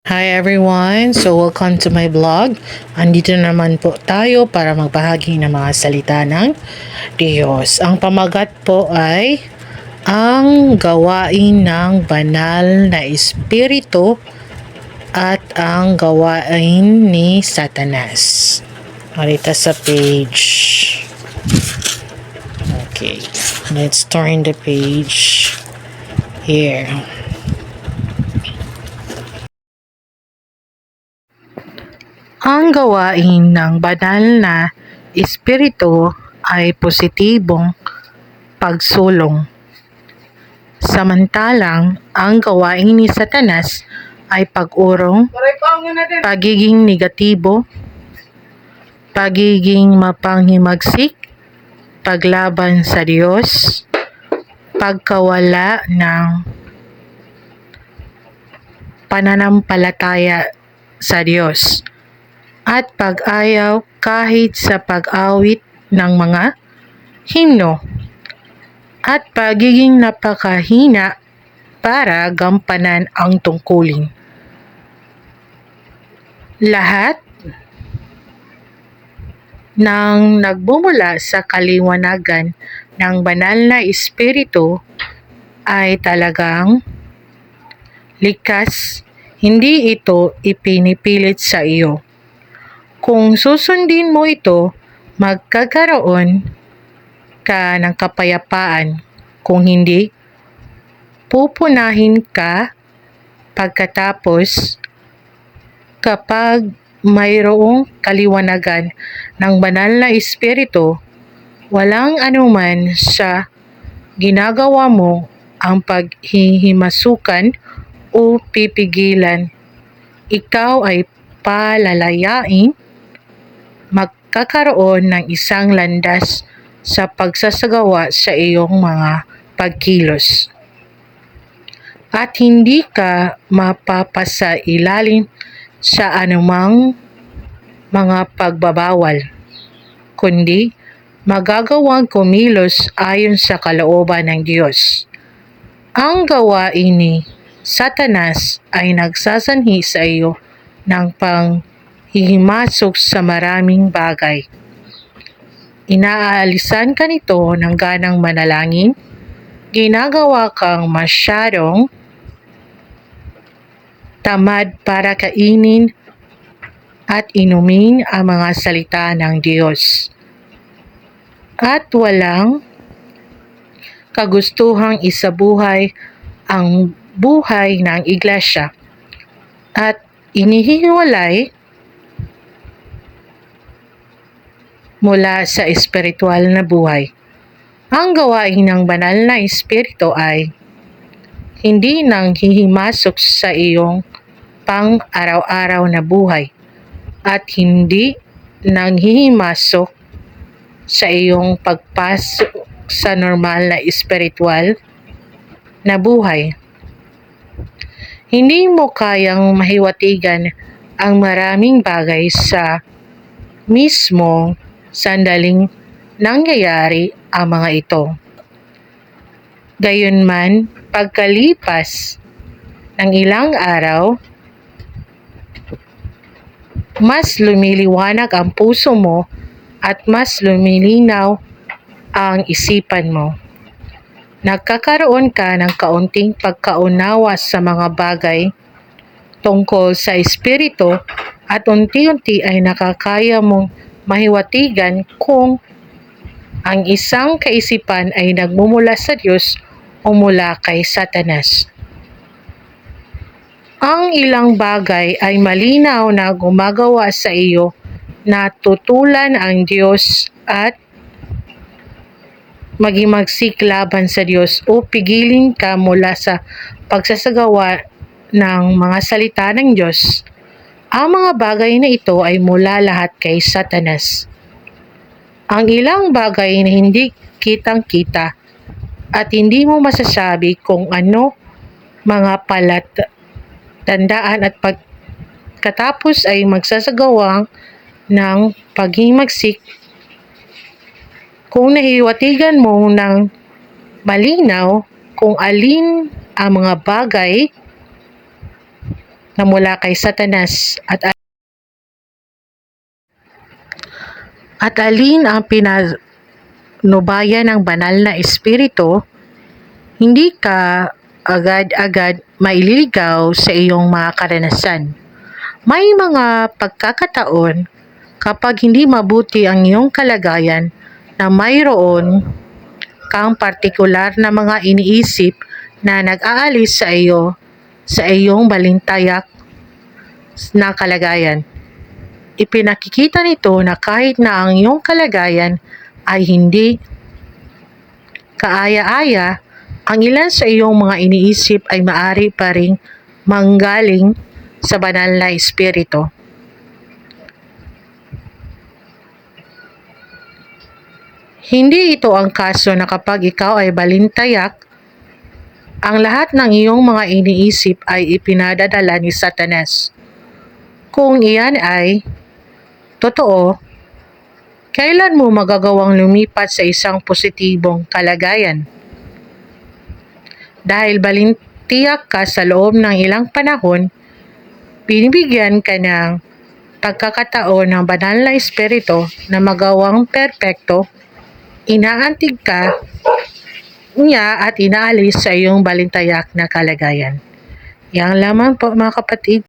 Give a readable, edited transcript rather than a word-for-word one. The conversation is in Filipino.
Hi everyone! So welcome to my vlog. Andito naman po tayo para magbahagi ng mga salita ng Diyos. Ang pamagat po ay ang gawain ng banal na espiritu at ang gawain ni Satanas. Marita sa page. Okay, let's turn the page here. Ang gawain ng banal na espiritu ay positibong pagsulong. Samantalang ang gawain ni Satanas ay pag-urong, pagiging negatibo, pagiging mapanghimagsik, paglaban sa Diyos, pagkawala ng pananampalataya sa Diyos, at pag-ayaw kahit sa pag-awit ng mga himno, at pagiging napakahina para gampanan ang tungkulin. Lahat ng nagbumula sa kaliwanagan ng banal na espiritu ay talagang likas, hindi ito ipinipilit sa iyo. Kung susundin mo ito, magkakaroon ka ng kapayapaan. Kung hindi, pupunahin ka pagkatapos. Kapag mayroong kaliwanagan ng banal na espiritu, walang anuman sa ginagawa mo ang paghihimasukan o pipigilan. Ikaw ay palalayain, magkakaroon ng isang landas sa pagsasagawa sa iyong mga pagkilos. At hindi ka mapapasailalim sa anumang mga pagbabawal, kundi magagawang kumilos ayon sa kalooban ng Diyos. Ang gawain ni Satanas ay nagsasanhi sa iyo ng panghihimasok sa maraming bagay. Inaalisan ka nito ng ganang manalangin, ginagawa kang masyadong tamad para kainin at inumin ang mga salita ng Diyos, at walang kagustuhang isabuhay ang buhay ng iglesia at inihiwalay mula sa espiritual na buhay. Ang gawain ng banal na espiritu ay hindi nang hihimasok sa iyong pang-araw-araw na buhay at hindi nang hihimasok sa iyong pagpasok sa normal na espiritual na buhay. Hindi mo kayang mahiwatigan ang maraming bagay sa mismong sandaling nangyayari ang mga ito. Gayunman, pagkalipas ng ilang araw, mas lumiliwanag ang puso mo at mas lumilinaw ang isipan mo. Nagkakaroon ka ng kaunting pagkaunawa sa mga bagay tungkol sa espiritu at unti-unti ay nakakaya mong mahiwatigan kung ang isang kaisipan ay nagmumula sa Diyos o mula kay Satanas. Ang ilang bagay ay malinaw na gumagawa sa iyo na tutulan ang Diyos at maghimagsik laban sa Diyos o pigilin ka mula sa pagsasagawa ng mga salita ng Diyos. Ang mga bagay na ito ay mula lahat kay Satanas. Ang ilang bagay na hindi kitang-kita at hindi mo masasabi kung ano mga palatandaan at pagkatapos ay magsasagawa ng paghimagsik. Kung nahiwatigan mo ng malinaw kung alin ang mga bagay na mula kay Satanas at alin ang pinanubaya ng banal na espiritu, hindi ka agad-agad maililigaw sa iyong mga karanasan. May mga pagkakataon kapag hindi mabuti ang iyong kalagayan na mayroon kang partikular na mga iniisip na nag-aalis sa iyong balintayak na kalagayan. Ipinakikita nito na kahit na ang iyong kalagayan ay hindi kaaya-aya, ang ilan sa iyong mga iniisip ay maaari pa ring manggaling sa banal na espiritu. Hindi ito ang kaso na kapag ikaw ay balintayak, ang lahat ng iyong mga iniisip ay ipinadadala ni Satanas. Kung iyan ay totoo, kailan mo magagawang lumipat sa isang positibong kalagayan? Dahil balintiyak ka sa loob ng ilang panahon, binibigyan ka ng pagkakataon ng banal na espiritu na magawang perpekto, inaantig ka niya at inaalis sa iyong balintayak na kalagayan. Yang lamang po mga kapatid.